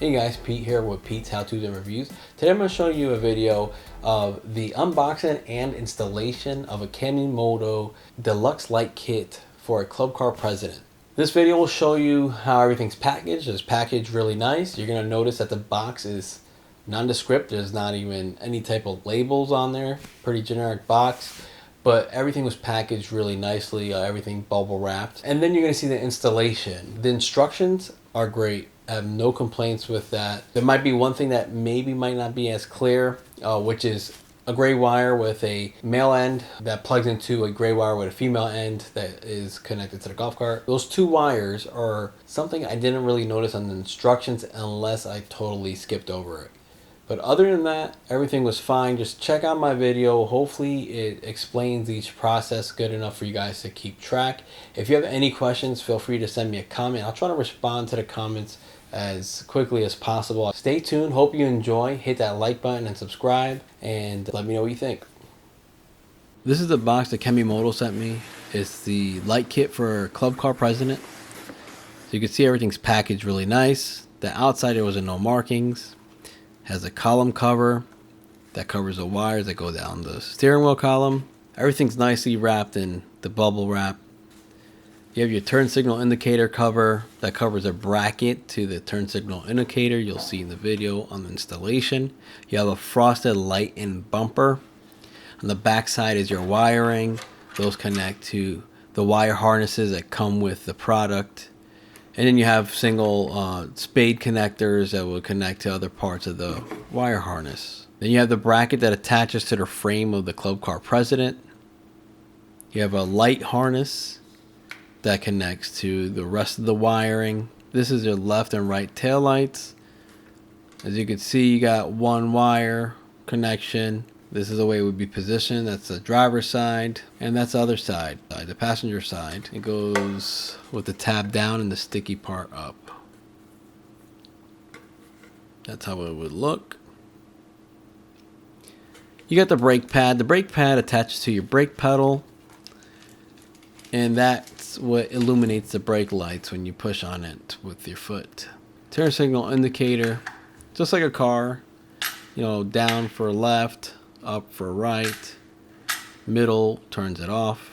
Hey guys, Pete here with Pete's How To's and Reviews. Today I'm going to show you a video of the unboxing and installation of a Kemi Moto Deluxe light kit for a club car Precedent. This video will show you how everything's packaged. It's packaged really nice. You're going to notice that the box is nondescript. There's not even any type of labels on there. Pretty generic box. But everything was packaged really nicely, everything bubble wrapped. And then you're going to see the installation. The instructions are great. I have no complaints with that. There might be one thing that maybe might not be as clear, which is a gray wire with a male end that plugs into a gray wire with a female end that is connected to the golf cart. Those two wires are something I didn't really notice on the instructions unless I totally skipped over it. But other than that, everything was fine. Just check out my video. Hopefully it explains each process good enough for you guys to keep track. If you have any questions, feel free to send me a comment. I'll try to respond to the comments as quickly as possible. Stay tuned. Hope you enjoy. Hit that like button and subscribe, and let me know what you think. This is the box that Kemi Moto sent me. It's the light kit for Club Car Precedent. So you can see everything's packaged really nice. The outside there was no markings. Has a column cover that covers the wires that go down the steering wheel column. Everything's nicely wrapped in the bubble wrap. You have your turn signal indicator cover that covers a bracket to the turn signal indicator. You'll see in the video on the installation. You have a frosted light and bumper. On the back side is your wiring. Those connect to the wire harnesses that come with the product. And then you have single spade connectors that will connect to other parts of the wire harness. Then you have the bracket that attaches to the frame of the club car Precedent. You have a light harness that connects to the rest of the wiring. This is your left and right tail lights. As you can see, you got one wire connection. This is the way it would be positioned. That's the driver's side, and that's the other side, the passenger side. It goes with the tab down and the sticky part up. That's how it would look. You got the brake pad. The brake pad attaches to your brake pedal, and that's what illuminates the brake lights when you push on it with your foot. Turn signal indicator, just like a car, down for left, up for right, middle turns it off,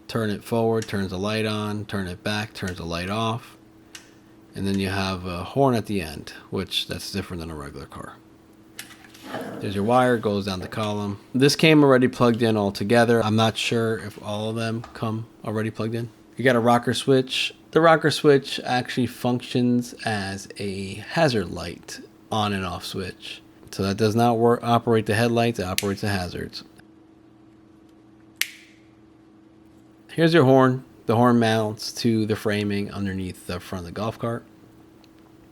turn it forward turns the light on, turn it back turns the light off, and then you have a horn at the end, which that's different than a regular car. There's your wire, goes down the column. This came already plugged in all together. I'm not sure if all of them come already plugged in. You got a rocker switch. The rocker switch actually functions as a hazard light on and off switch. So that does not operate the headlights, it operates the hazards. Here's your horn. The horn mounts to the framing underneath the front of the golf cart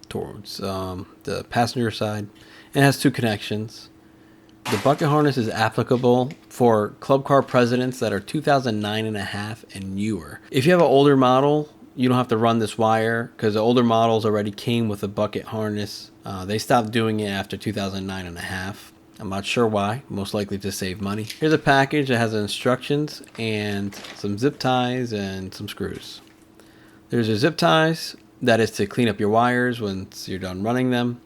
towards the passenger side. It has two connections. The bucket harness is applicable for club car Precedents that are 2009 and a half and newer. If you have an older model, you don't have to run this wire because the older models already came with a bucket harness. They stopped doing it after 2009 and a half. I'm not sure why, most likely to save money. Here's a package that has instructions and some zip ties and some screws. There's your zip ties. That is to clean up your wires once you're done running them.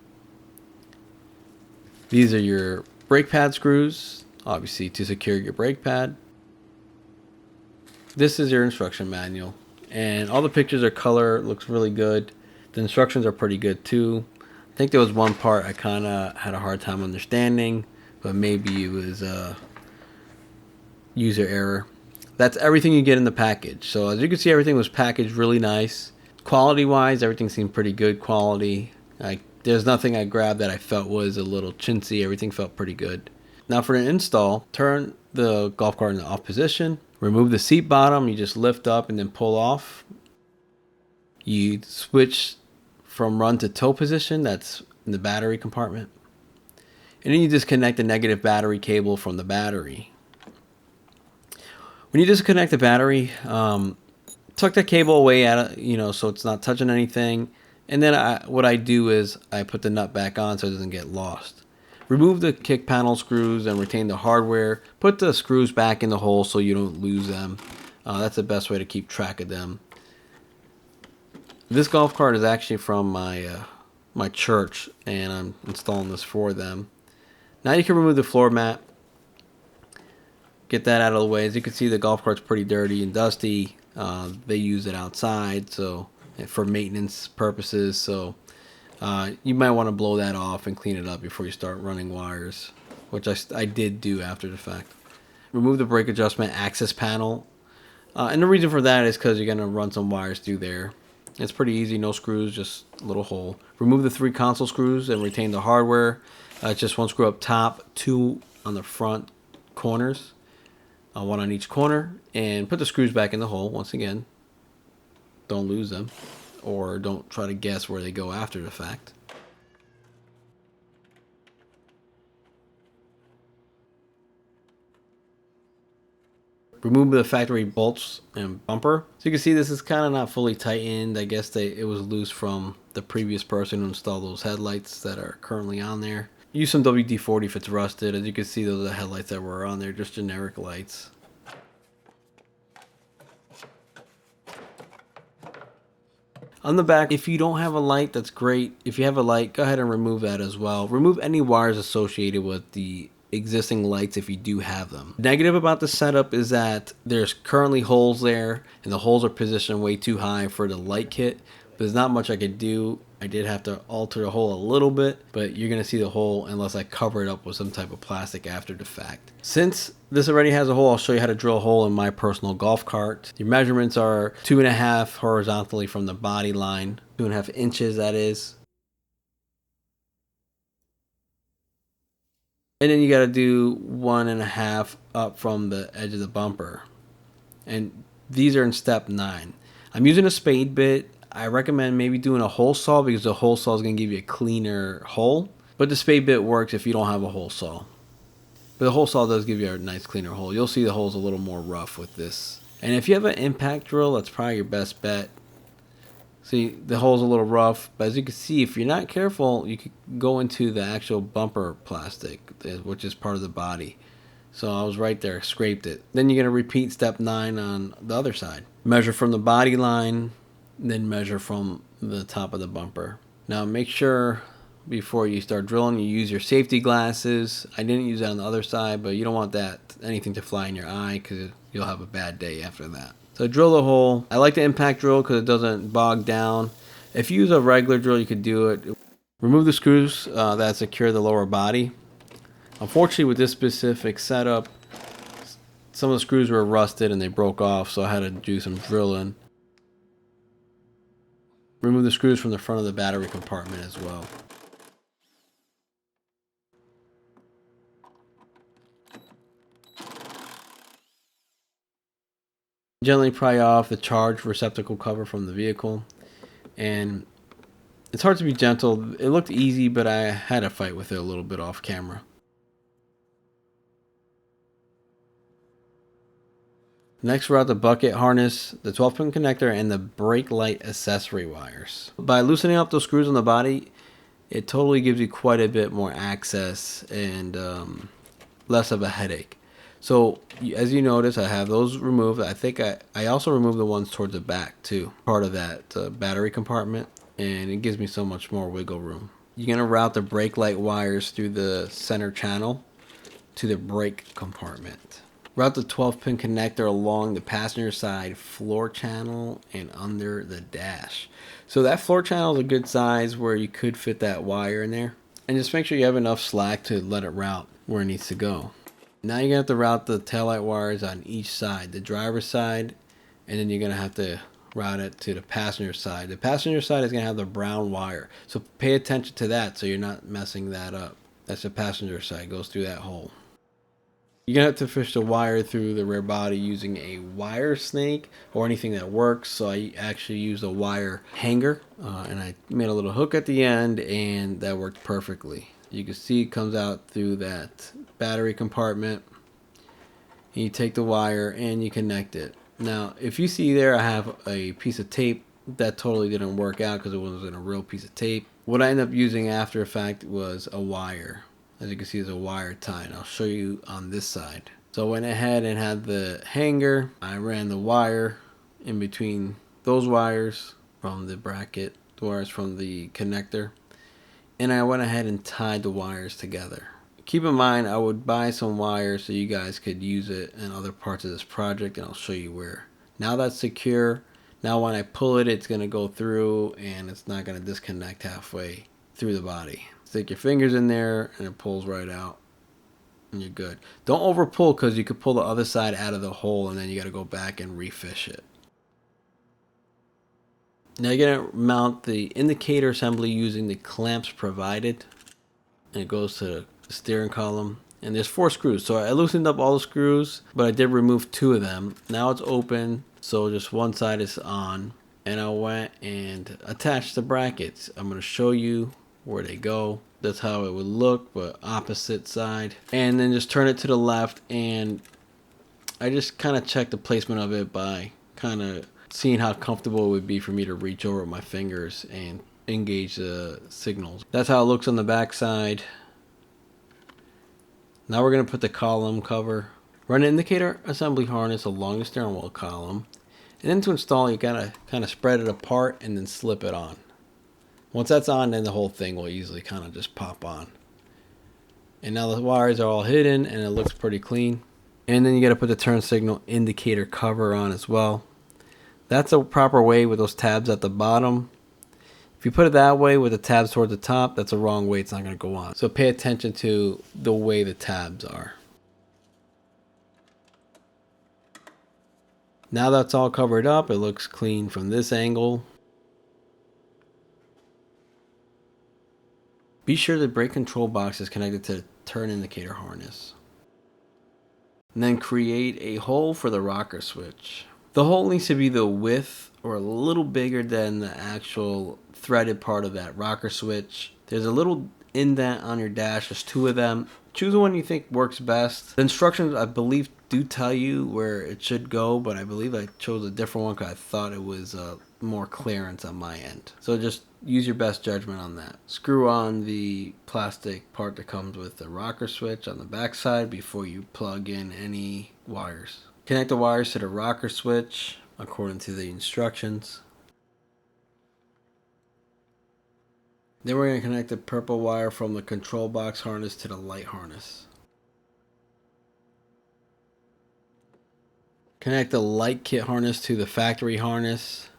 These are your brake pad screws, obviously to secure your brake pad. This is your instruction manual, and all the pictures are color. It looks really good. The instructions are pretty good too. I think there was one part I kind of had a hard time understanding, but maybe it was user error. That's everything you get in the package. So as you can see, everything was packaged really nice. Quality wise, everything seemed pretty good quality. There's nothing I grabbed that I felt was a little chintzy. Everything felt pretty good. Now for an install, turn the golf cart in the off position. Remove the seat bottom. You just lift up and then pull off. You switch from run to tow position. That's in the battery compartment. And then you disconnect the negative battery cable from the battery. When you disconnect the battery, tuck the cable away so it's not touching anything. And then what I do is I put the nut back on so it doesn't get lost. Remove the kick panel screws and retain the hardware. Put the screws back in the hole so you don't lose them. That's the best way to keep track of them. This golf cart is actually from my my church, and I'm installing this for them. Now you can remove the floor mat. Get that out of the way. As you can see, the golf cart's pretty dirty and dusty. They use it outside, so for maintenance purposes. So you might want to blow that off and clean it up before you start running wires, which I did do after the fact. Remove the brake adjustment access panel. And the reason for that is because you're going to run some wires through there. It's pretty easy, no screws, just a little hole. Remove the 3 console screws and retain the hardware. It's just 1 screw up top, 2 on the front corners. 1 on each corner, and put the screws back in the hole. Once again, don't lose them, or don't try to guess where they go after the fact. Remove the factory bolts and bumper. So you can see this is kind of not fully tightened. I guess it was loose from the previous person who installed those headlights that are currently on there. Use some WD-40 if it's rusted. As you can see, those are the headlights that were on there, just generic lights. On the back, if you don't have a light, that's great. If you have a light, go ahead and remove that as well. Remove any wires associated with the existing lights if you do have them. Negative about the setup is that there's currently holes there, and the holes are positioned way too high for the light kit. There's not much I could do. I did have to alter the hole a little bit, but you're gonna see the hole unless I cover it up with some type of plastic after the fact. Since this already has a hole, I'll show you how to drill a hole in my personal golf cart. Your measurements are 2.5 horizontally from the body line, 2.5 inches that is. And then you gotta do 1.5 up from the edge of the bumper. And these are in step 9. I'm using a spade bit. I recommend maybe doing a hole saw because the hole saw is going to give you a cleaner hole. But the spade bit works if you don't have a hole saw. But the hole saw does give you a nice cleaner hole. You'll see the hole's a little more rough with this. And if you have an impact drill, that's probably your best bet. See, the hole's a little rough. But as you can see, if you're not careful, you could go into the actual bumper plastic, which is part of the body. So I was right there, scraped it. Then you're going to repeat step 9 on the other side. Measure from the body line, then measure from the top of the bumper. Now make sure before you start drilling you use your safety glasses. I didn't use that on the other side, but you don't want anything to fly in your eye because you'll have a bad day after that. So drill the hole. I like the impact drill because it doesn't bog down. If you use a regular drill, you could do it. Remove the screws that secure the lower body. Unfortunately, with this specific setup, some of the screws were rusted and they broke off, so I had to do some drilling. Remove the screws from the front of the battery compartment as well. Gently pry off the charge receptacle cover from the vehicle. And it's hard to be gentle. It looked easy, but I had a fight with it a little bit off camera. Next, we're out the bucket harness, the 12-pin connector, and the brake light accessory wires. By loosening up those screws on the body, it totally gives you quite a bit more access and less of a headache. So as you notice, I have those removed. I think I also removed the ones towards the back too, part of that battery compartment, and it gives me so much more wiggle room. You're going to route the brake light wires through the center channel to the brake compartment. Route the 12-pin connector along the passenger side floor channel and under the dash. So that floor channel is a good size where you could fit that wire in there. And just make sure you have enough slack to let it route where it needs to go. Now you're going to have to route the taillight wires on each side. The driver's side, and then you're going to have to route it to the passenger side. The passenger side is going to have the brown wire. So pay attention to that so you're not messing that up. That's the passenger side. It goes through that hole. You're going to have to fish the wire through the rear body using a wire snake or anything that works. So I actually used a wire hanger and I made a little hook at the end, and that worked perfectly. You can see it comes out through that battery compartment. You take the wire and you connect it. Now, if you see there, I have a piece of tape that totally didn't work out because it wasn't a real piece of tape. What I ended up using after the fact was a wire. As you can see, there's a wire tie, and I'll show you on this side. So I went ahead and had the hanger. I ran the wire in between those wires from the bracket, the wires from the connector, and I went ahead and tied the wires together. Keep in mind, I would buy some wires so you guys could use it in other parts of this project, and I'll show you where. Now that's secure. Now when I pull it, it's going to go through and it's not going to disconnect halfway through the body. Stick your fingers in there and it pulls right out and you're good. Don't over pull because you could pull the other side out of the hole and then you got to go back and refish it. Now you're going to mount the indicator assembly using the clamps provided. And it goes to the steering column. And there's 4 screws. So I loosened up all the screws, but I did remove 2 of them. Now it's open, so just one side is on. And I went and attached the brackets. I'm going to show you where they go. That's how it would look, but opposite side. And then just turn it to the left, and I just kind of checked the placement of it by kind of seeing how comfortable it would be for me to reach over with my fingers and engage the signals. That's how it looks on the back side. Now we're going to put the column cover. Run an indicator assembly harness along the steering wheel column. And then to install, you got to kind of spread it apart and then slip it on. Once that's on, then the whole thing will easily kind of just pop on. And now the wires are all hidden and it looks pretty clean. And then you got to put the turn signal indicator cover on as well. That's a proper way with those tabs at the bottom. If you put it that way with the tabs towards the top, that's the wrong way. It's not going to go on. So pay attention to the way the tabs are. Now that's all covered up, it looks clean from this angle. Be sure the brake control box is connected to the turn indicator harness. And then create a hole for the rocker switch. The hole needs to be the width or a little bigger than the actual threaded part of that rocker switch. There's a little indent on your dash. There's 2 of them. Choose the one you think works best. The instructions, I believe, do tell you where it should go, but I believe I chose a different one because I thought it was more clearance on my end. So just use your best judgment on that. Screw on the plastic part that comes with the rocker switch on the back side before you plug in any wires. Connect the wires to the rocker switch according to the instructions. Then we're going to connect the purple wire from the control box harness to the light harness. Connect the light kit harness to the factory harness.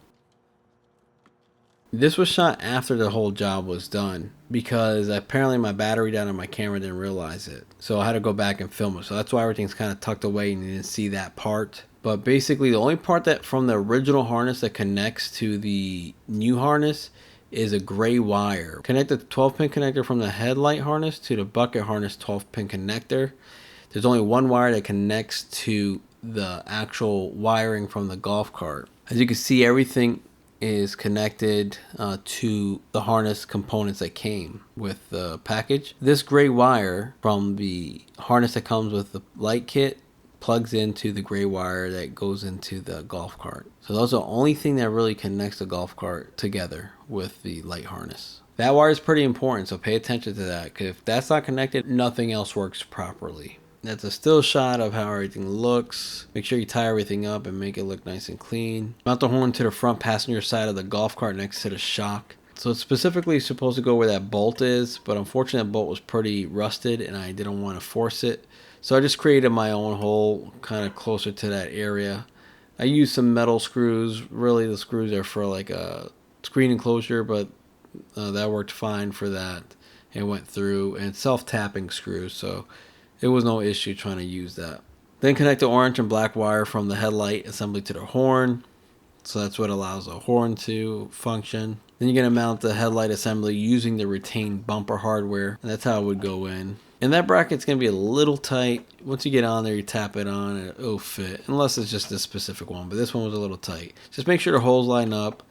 This was shot after the whole job was done because apparently my battery died on my camera, didn't realize it. So I had to go back and film it. So that's why everything's kind of tucked away and you didn't see that part. But basically the only part that from the original harness that connects to the new harness is a gray wire. Connect the 12-pin connector from the headlight harness to the bucket harness 12-pin connector. There's only one wire that connects to the actual wiring from the golf cart. As you can see, everything is connected to the harness components that came with the package. This gray wire from the harness that comes with the light kit plugs into the gray wire that goes into the golf cart. So those are the only thing that really connects the golf cart together with the light harness. That wire is pretty important, so pay attention to that, because if that's not connected, nothing else works properly. That's a still shot of how everything looks. Make sure you tie everything up and make it look nice and clean. Mount the horn to the front passenger side of the golf cart next to the shock. So it's specifically supposed to go where that bolt is, but unfortunately that bolt was pretty rusted and I didn't want to force it. So I just created my own hole kind of closer to that area. I used some metal screws. Really the screws are for like a screen enclosure, but that worked fine for that. It went through, and self-tapping screws, so it was no issue trying to use that. Then connect the orange and black wire from the headlight assembly to the horn. So that's what allows the horn to function. Then you're going to mount the headlight assembly using the retained bumper hardware. And that's how it would go in. And that bracket's going to be a little tight. Once you get on there, you tap it on and it'll fit. Unless it's just this specific one. But this one was a little tight. Just make sure the holes line up.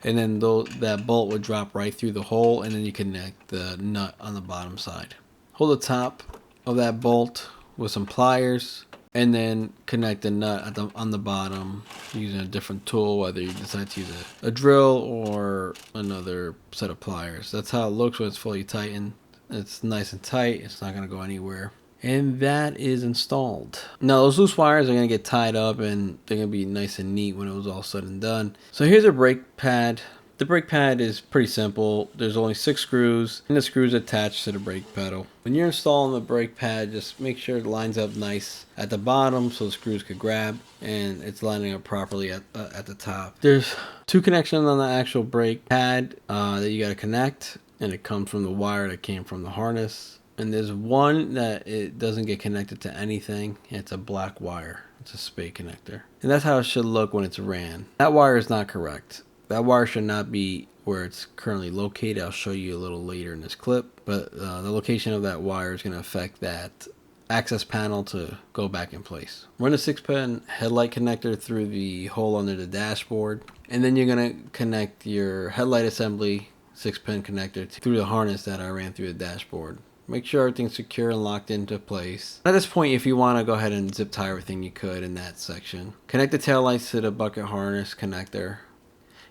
And then that bolt would drop right through the hole. And then you connect the nut on the bottom side. Hold the top of that bolt with some pliers. And then connect the nut on the bottom using a different tool, whether you decide to use a drill or another set of pliers. That's how it looks when it's fully tightened. It's nice and tight. It's not going to go anywhere. And that is installed. Now those loose wires are going to get tied up and they're going to be nice and neat when it was all said and done. So here's a brake pad. The brake pad is pretty simple. There's only 6 screws, and the screws attached to the brake pedal. When you're installing the brake pad, just make sure it lines up nice at the bottom so the screws could grab, and it's lining up properly at the top. There's 2 connections on the actual brake pad that you got to connect, and it comes from the wire that came from the harness. And there's one that it doesn't get connected to anything. It's a black wire. It's a spade connector. And that's how it should look when it's ran. That wire is not correct. That wire should not be where it's currently located. I'll show you a little later in this clip. But the location of that wire is going to affect that access panel to go back in place. Run a 6-pin headlight connector through the hole under the dashboard. And then you're going to connect your headlight assembly 6-pin connector through the harness that I ran through the dashboard. Make sure everything's secure and locked into place. At this point, if you want to go ahead and zip tie everything, you could in that section. Connect the taillights to the bucket harness connector.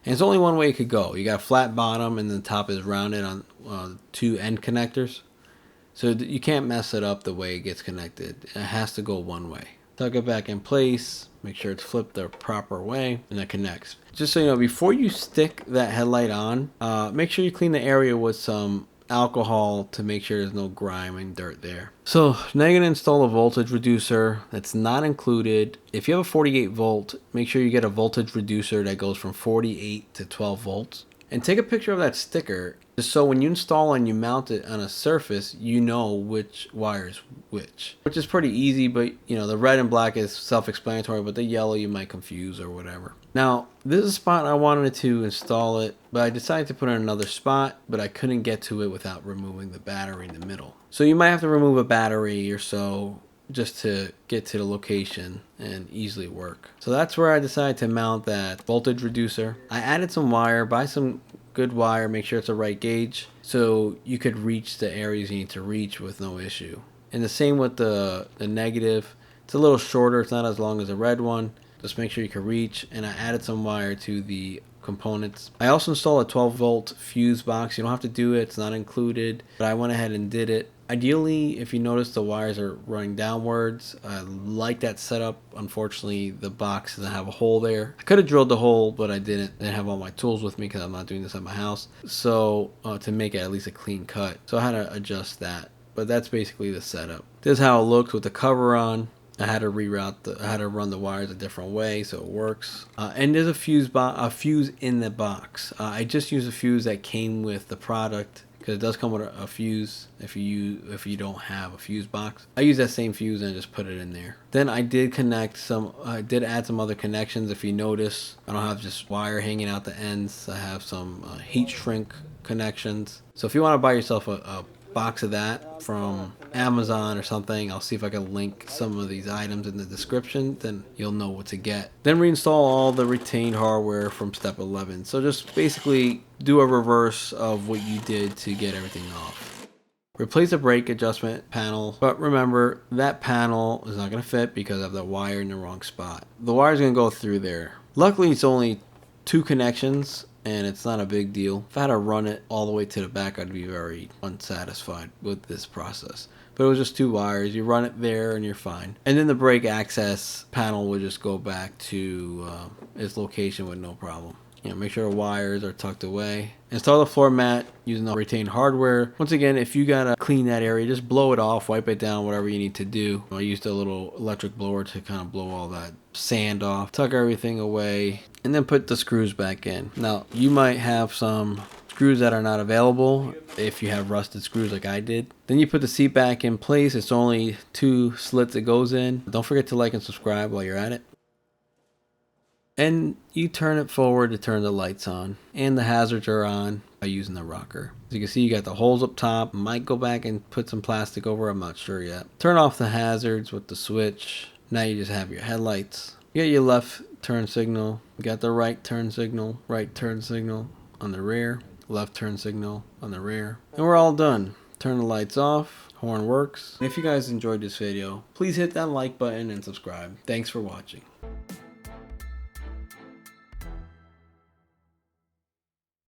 And there's only one way it could go. You got a flat bottom and the top is rounded on 2 end connectors. So you can't mess it up the way it gets connected. It has to go one way. Tuck it back in place. Make sure it's flipped the proper way and it connects. Just so you know, before you stick that headlight on, make sure you clean the area with some alcohol to make sure there's no grime and dirt there. So now you're going to install a voltage reducer that's not included. If you have a 48 volt, make sure you get a voltage reducer that goes from 48 to 12 volts. And take a picture of that sticker just so when you install and you mount it on a surface, you know which wire is which is pretty easy. But you know, the red and black is self-explanatory, but the yellow you might confuse or whatever. Now this is a spot I wanted to install it, but I decided to put it in another spot, but I couldn't get to it without removing the battery in the middle. So you might have to remove a battery or so just to get to the location and easily work. So that's where I decided to mount that voltage reducer. I added some wire, buy some good wire, make sure it's the right gauge so you could reach the areas you need to reach with no issue. And the same with the negative. It's a little shorter, it's not as long as the red one. Just make sure you can reach. And I added some wire to the components. I also installed a 12 volt fuse box. You don't have to do it, it's not included, but I went ahead and did it. Ideally, if you notice the wires are running downwards, I like that setup. Unfortunately, the box doesn't have a hole there. I could have drilled the hole, but I didn't. I didn't have all my tools with me because I'm not doing this at my house. So to make it at least a clean cut. So I had to adjust that. But that's basically the setup. This is how it looks with the cover on. I had to I had to run the wires a different way so it works. And there's a fuse in the box. I just used a fuse that came with the product, because it does come with a fuse if you don't have a fuse box. I use that same fuse and just put it in there. Then I did add some other connections. If you notice, I don't have just wire hanging out the ends. I have some heat shrink connections. So if you want to buy yourself a box of that from Amazon or something, I'll see if I can link some of these items in the description, then you'll know what to get. Then reinstall all the retained hardware from step 11. So just basically do a reverse of what you did to get everything off. Replace the brake adjustment panel, but remember that panel is not going to fit because I have the wire in the wrong spot. The wire is going to go through there. Luckily it's only 2 connections and it's not a big deal. If I had to run it all the way to the back, I'd be very unsatisfied with this process. But it was just 2 wires. You run it there and you're fine. And then the brake access panel would just go back to its location with no problem. You know, make sure the wires are tucked away. Install the floor mat using the retained hardware. Once again, if you gotta clean that area, just blow it off, wipe it down, whatever you need to do. I used a little electric blower to kind of blow all that sand off. Tuck everything away, and then put the screws back in. Now, you might have some screws that are not available if you have rusted screws like I did. Then you put the seat back in place. It's only 2 slits it goes in. Don't forget to like and subscribe while you're at it. And you turn it forward to turn the lights on, and the hazards are on by using the rocker. As you can see, you got the holes up top. Might go back and put some plastic over, I'm not sure yet. Turn off the hazards with the switch. Now you just have your headlights. You got your left turn signal. You got the right turn signal on the rear, left turn signal on the rear. And we're all done. Turn the lights off. Horn works. And if you guys enjoyed this video, please hit that like button and subscribe. Thanks for watching.